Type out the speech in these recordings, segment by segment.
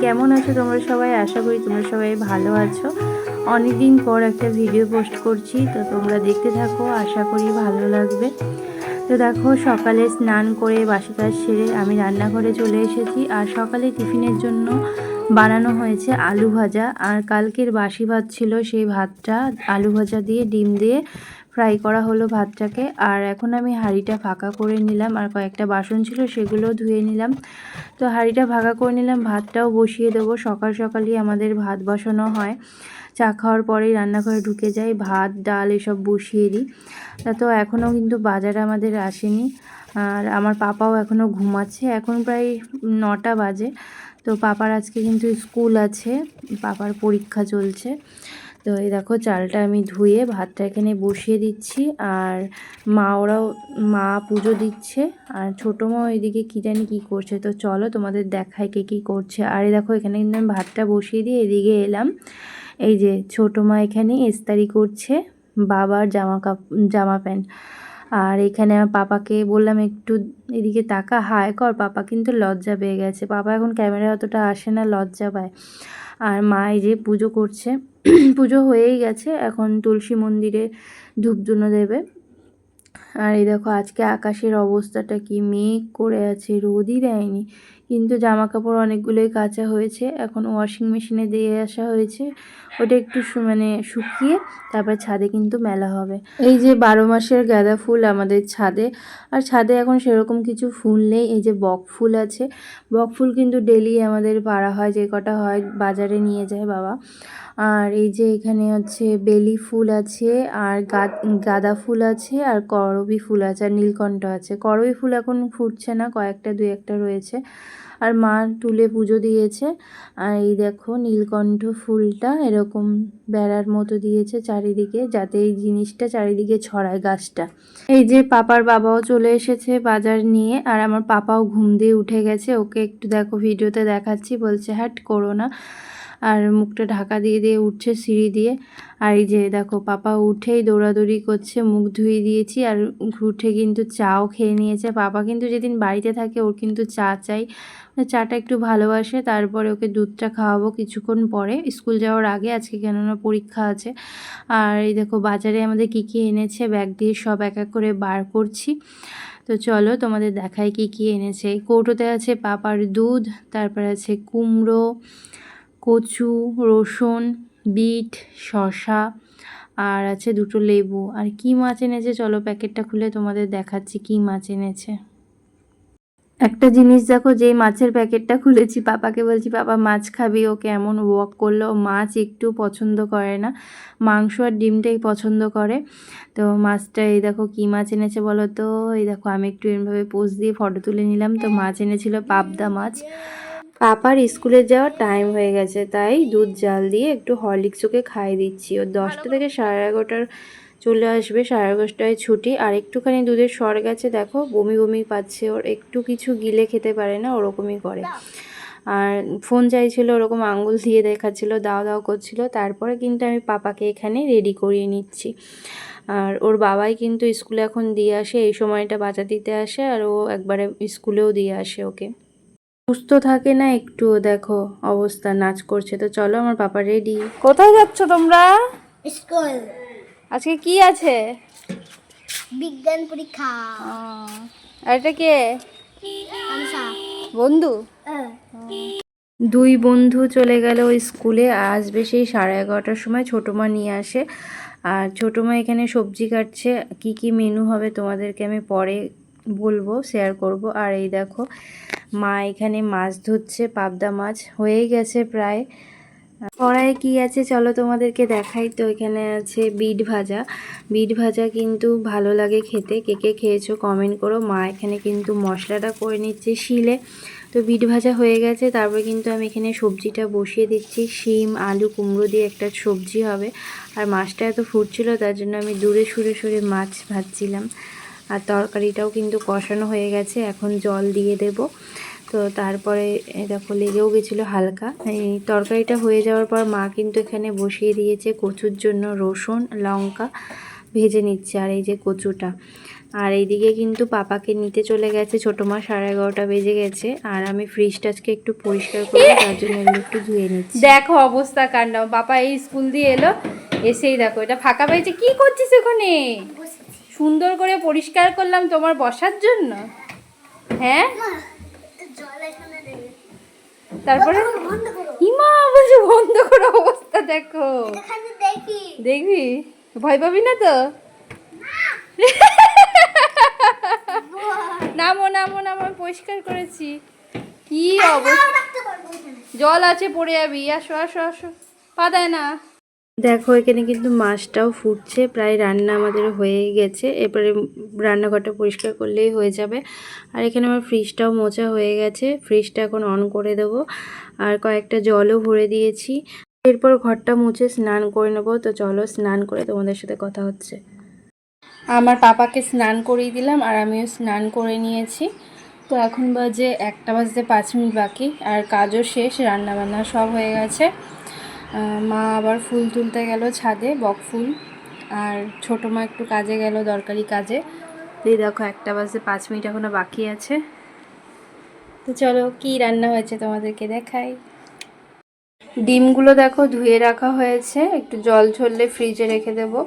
কেমন আছো তোমরা সবাই? আশা করি তোমরা সবাই ভালো আছো। অনেক দিন পর একটা ভিডিও পোস্ট করছি, তো তোমরা দেখতে থাকো, আশা করি ভালো লাগবে। তো দেখো, সকালে স্নান করে বাসি কাজ সেরে আমি রান্নাঘরে চলে এসেছি। আর সকালে টিফিনের জন্য বানানো হয়েছে আলু ভাজা, আর কালকের বাসি ভাত ছিল, সেই ভাতটা আলু ভাজা দিয়ে ডিম দিয়ে ফ্রাই করা হলো ভাতটাকে। আর এখন আমি হাঁড়িটা ফাঁকা করে নিলাম, আর কয়েকটা বাসন ছিল সেগুলোও ধুয়ে নিলাম। তো হাঁড়িটা ফাঁকা করে নিলাম, ভাতটাও বসিয়ে দেবো। সকাল সকালই আমাদের ভাত বসানো হয়, চা খাওয়ার পরেই রান্নাঘরে ঢুকে যাই, ভাত ডাল এসব বসিয়ে দিই। তো এখনও কিন্তু বাজারে আমাদের আসেনি, আর আমার পাপাও এখনও ঘুমাচ্ছে। এখন প্রায় 9টা বাজে। তো পাপার আজকে কিন্তু স্কুল আছে, পাপার পরীক্ষা চলছে। তো এই দেখো, চালটা আমি ধুয়ে ভাতটা এখানে বসিয়ে দিচ্ছি, আর মা পুজো দিচ্ছে, আর ছোটো মা এদিকে কী জানি কী করছে। তো চলো তোমাদের দেখায় কে কী করছে। আর এই দেখো, এখানে কিন্তু আমি ভাতটা বসিয়ে দিয়ে এদিকে এলাম। এই যে ছোটো মা এখানে ইস্তারি করছে বাবার জামা প্যান্ট। আর এখানে আমার পাপাকে বললাম একটু এদিকে তাকা, হায় কর। পাপা কিন্তু লজ্জা পেয়ে গেছে, পাপা এখন ক্যামেরা অতটা আসে না, লজ্জা পায়। আর মা এই যে পুজো করছে, পুজো হয়েই গেছে, এখন তুলসী মন্দিরে ধূপধুনো দেবে। আর এই দেখো, আজকে আকাশের অবস্থাটা কি, মেঘ করে আছে, রোদই দেয়নি। কিন্তু জামা কাপড় অনেকগুলোই কাচা হয়েছে, এখন ওয়াশিং মেশিনে দিয়ে আসা হয়েছে। ওটা একটু শুকিয়ে তারপর ছাদে কিন্তু মেলা হবে। এই যে 12 মাসের গাঁদা ফুল আমাদের ছাদে। আর ছাদে এখন সেরকম কিছু ফুল নেই, এই যে বক ফুল আছে। বক ফুল কিন্তু ডেলি আমাদের পাড়া হয়, যে কটা হয় বাজারে নিয়ে যায় বাবা। আর এই যে এখানে হচ্ছে বেলি ফুল আছে, আর গাঁদা ফুল আছে, আর করবী ফুল আছে, আর নীলকণ্ঠ আছে। করবী ফুল এখন ফুটছে না, কয়েকটা দুই একটা রয়েছে। আর মা তুলে পুজো দিয়েছে। আর এই দেখো, নীলকণ্ঠ ফুলটা এরকম বেড়ার মতো দিয়েছে চারিদিকে, যাতে এই জিনিসটা চারিদিকে ছড়ায়, গাছটা। এই যে পাপার বাবাও চলে এসেছে বাজার নিয়ে, আর আমার পাপাও ঘুম দিয়ে উঠে গেছে। ওকে একটু দেখো ভিডিওতে দেখাচ্ছি, বলছে হ্যাট করো না। আর মুখটা ঢাকা দিয়ে দিয়ে উঠছে সিঁড়ি দিয়ে। আর এই যে দেখো, পাপা উঠেই দৌড়াদৌড়ি করছে, মুখ ধুয়ে দিয়েছি, আর উঠে কিন্তু চাও খেয়ে নিয়েছে। পাপা কিন্তু যেদিন বাড়িতে থাকে ওর কিন্তু চা চাই, চাটা একটু ভালোবাসে। তারপরে ওকে দুধটা খাওয়াবো কিছুক্ষণ পরে, স্কুল যাওয়ার আগে, আজকে কেননা পরীক্ষা আছে। আর এই দেখো, বাজারে আমাদের কী কী এনেছে, ব্যাগ দিয়ে সব এক এক করে বার করছি। তো চলো তোমাদের দেখাই কী কী এনেছে। এই কৌটোতে আছে পাপার দুধ, তারপর আছে কুমড়ো, কচু, রসুন, বিট, শসা, আর আছে 2টো লেবু। আর কী মাছ এনেছে চলো প্যাকেটটা খুলে তোমাদের দেখাচ্ছি কী মাছ এনেছে। একটা জিনিস দেখো, যেই মাছের প্যাকেটটা খুলেছি, পাপাকে বলছি পাপা মাছ খাবি, ও কেমন ওয়াক করলো, মাছ একটু পছন্দ করে না, মাংস আর ডিমটাই পছন্দ করে। তো মাছটা এই দেখো কী মাছ এনেছে বলো তো। এই দেখো, আমি একটু এরভাবে পোজ দিয়ে ফটো তুলে নিলাম। তো মাছ এনেছিল পাবদা মাছ। পাপার স্কুলে যাওয়ার টাইম হয়ে গেছে, তাই দুধ জাল দিয়ে একটু হরলিক্স ওকে খাইয়ে দিচ্ছি। ও 10টা থেকে 11:30 চলে আসবে, 11:30টায় ছুটি। আর একটুখানি দুধের সর গেছে, দেখো বমি বমি পাচ্ছে ওর, একটু কিছু গিলে খেতে পারে না, ওরকমই করে। আর ফোন চাইছিল, ওরকম আঙ্গুল দিয়ে দেখাচ্ছিল, দাও দাও করছিল। তারপরে কিন্তু আমি পাপাকে এখানে রেডি করিয়ে নিচ্ছি। আর ওর বাবাই কিন্তু স্কুলে এখন দিয়ে আসে, এই সময়টা বাজার দিতে আসে, আর ও একবারে স্কুলেও দিয়ে আসে ওকে। সুস্থ থাকে না একটু, দেখো অবস্থা, নাচ করছে। তো চলো, আমার পাপা রেডি। কোথায় যাচ্ছ তোমরা? স্কুল। আজকে কি আছে? বিজ্ঞান পরীক্ষা। আর এটা কে? আমসা। বন্ধু। দুই বন্ধু চলে গেল স্কুলে, আসবে সেই 11:30টার সময়। ছোটো মা নিয়ে আসে, আর ছোটো মা এখানে সবজি কাটছে। কি কি মেনু হবে তোমাদেরকে আমি পরে বলবো, শেয়ার করব। আর এই দেখো, মা এখানে মাছ ধুচ্ছে, পাবদা মাছ হয়েই গেছে প্রায়। কড়াইয়ে কি আছে চলো তোমাদেরকে দেখাই। তো এখানে আছে বিট ভাজা। বিট ভাজা কিন্তু ভালো লাগে খেতে, কে কে খেয়েছো কমেন্ট করো। মা এখানে কিন্তু মশলাটা করে নিচ্ছে শিলে। তো বিট ভাজা হয়ে গেছে, তারপরে কিন্তু আমি এখানে সবজিটা বসিয়ে দিচ্ছি। শিম আলু কুমড়ো দিয়ে একটা সবজি হবে। আর মাছটা এত ফুটছিল, তার জন্য আমি দূরে সরে সরে মাছ ভাজছিলাম। আর তরকারিটাও কিন্তু কষানো হয়ে গেছে, এখন জল দিয়ে দেব। তো তারপরে দেখো লেগেও গেছিলো হালকা। এই তরকারিটা হয়ে যাওয়ার পর মা কিন্তু এখানে বসিয়ে দিয়েছে কচুর জন্য রসুন লঙ্কা। ভেজে নিচ্ছে। আর এই যে কচুটা, আর এইদিকে কিন্তু পাপাকে নিতে চলে গেছে ছোটো মা, 11:30 বেজে গেছে। আর আমি ফ্রিজটা আজকে একটু পরিষ্কার করবো, তার জন্য এগুলো একটু ধুয়ে নিচ্ছি। দেখো অবস্থা কাণ্ড, বাবা এই স্কুল দিয়ে এলো, এসেই দেখো এটা ফাঁকা পেয়েছে। কি করছিস ওখানে? সুন্দর করে পরিষ্কার করলাম তোমার বসার জন্য। হ্যাঁ, জল এখানে দেবে। তারপরে বন্ধ করো। হিমা বলছে বন্ধ করো, অবস্থা দেখো। এখানে দেখি। দেখবি, ভয় পাবি না তো? নামো নামো নামো, আমি পরিষ্কার করেছি। কি অবস্থা, রাখতে পারবো এখানে। জল আছে, পড়ে যাবি। আসো আসো আসো, পা দেয় না। দেখো এখানে কিন্তু মাছটাও ফুটছে, প্রায় রান্না আমাদের হয়ে গেছে। এবারে রান্নাঘরটা পরিষ্কার করলেই হয়ে যাবে। আর এখানে আমার ফ্রিজটাও মোছা হয়ে গেছে, ফ্রিজটা এখন অন করে দেবো। আর কয়েকটা জলও ভরে দিয়েছি। এরপর ঘরটা মুছে স্নান করে নেবো। তো চলো স্নান করে তোমাদের সাথে কথা হচ্ছে। আমার পাপাকে স্নান করিয়ে দিলাম, আর আমিও স্নান করে নিয়েছি। তো এখন বাজে 1টা বাজতে 5 মিনিট বাকি, আর কাজও শেষ, রান্নাবান্না সব হয়ে গেছে। মা আবার ফুল তুলতে গেল ছাদে, বক ফুল। আর ছোটো মা একটু কাজে গেল, দরকারি কাজে। তো এই দেখো 1টা বাজতে 5 মিনিট এখনও বাকি আছে। তো চলো কি রান্না হয়েছে তোমাদেরকে দেখাই। ডিমগুলো দেখো ধুয়ে রাখা হয়েছে, একটু জল ঝরলে ফ্রিজে রেখে দেবো,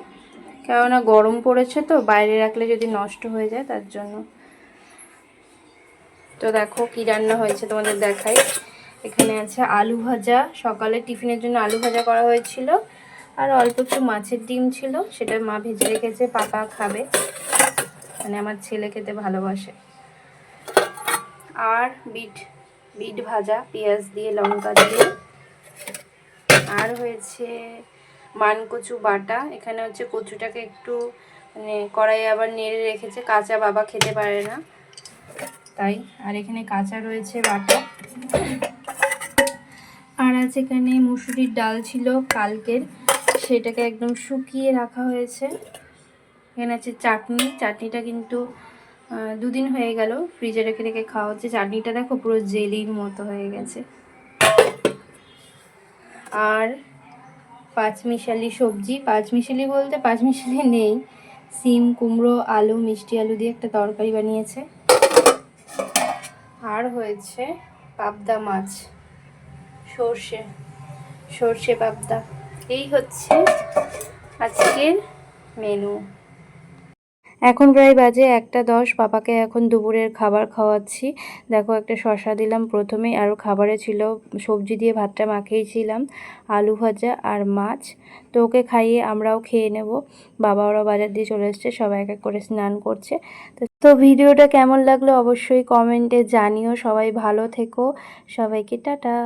কেননা গরম পড়েছে তো, বাইরে রাখলে যদি নষ্ট হয়ে যায় তার জন্য। তো দেখো কি রান্না হয়েছে তোমাদের দেখাই। এখানে আছে আলু ভাজা, সকালে টিফিনের জন্য আলু ভাজা করা হয়েছিল। আর অল্প একটু মাছের ডিম ছিল, সেটা মা ভেজে রেখেছে, পাপা খাবে, মানে আমার ছেলে খেতে ভালোবাসে। আর বিট বিট ভাজা, পেঁয়াজ দিয়ে লঙ্কা দিয়ে। আর হয়েছে মানকচু বাটা। এখানে হচ্ছে কচুটাকে একটু মানে কড়াইয়ে আবার নেড়ে রেখেছে, কাঁচা বাবা খেতে পারে না তাই। আর এখানে কাঁচা রয়েছে বাটা। আর আছে এখানে মুসুরির ডাল ছিল কালকের, সেটাকে একদম শুকিয়ে রাখা হয়েছে। এখানে আছে চাটনি, চাটনিটা কিন্তু 2 দিন হয়ে গেল ফ্রিজে রেখে রেখে খাওয়া হচ্ছে। চাটনিটা দেখো পুরো জেলির মতো হয়ে গেছে। আর পাঁচমিশালি সবজি, পাঁচমিশালি বলতে পাঁচমিশালি নেই, সিম কুমড়ো আলু মিষ্টি আলু দিয়ে একটা তরকারি বানিয়েছে। আর হয়েছে পাবদা মাছ, সর্ষে সর্ষে পাবদা। এই হচ্ছে আজকের মেনু। এখন প্রায় বাজে 1:10। পাপাকে এখন দুপুরের খাবার খাওয়াচ্ছি। দেখো একটা শসা দিলাম প্রথমেই, আর খাবারে ছিল সবজি দিয়ে ভাতটা মাখিয়েছিলাম, আলু ভাজা আর মাছ। তো ওকে খাইয়ে আমরাও খেয়ে নেব। বাবা ওরা বাজার দিয়ে চলে এসছে, সবাই এক এক করে স্নান করছে। তো ভিডিওটা কেমন লাগলো অবশ্যই কমেন্টে জানিও। সবাই ভালো থেকো, সবাইকে টাটা।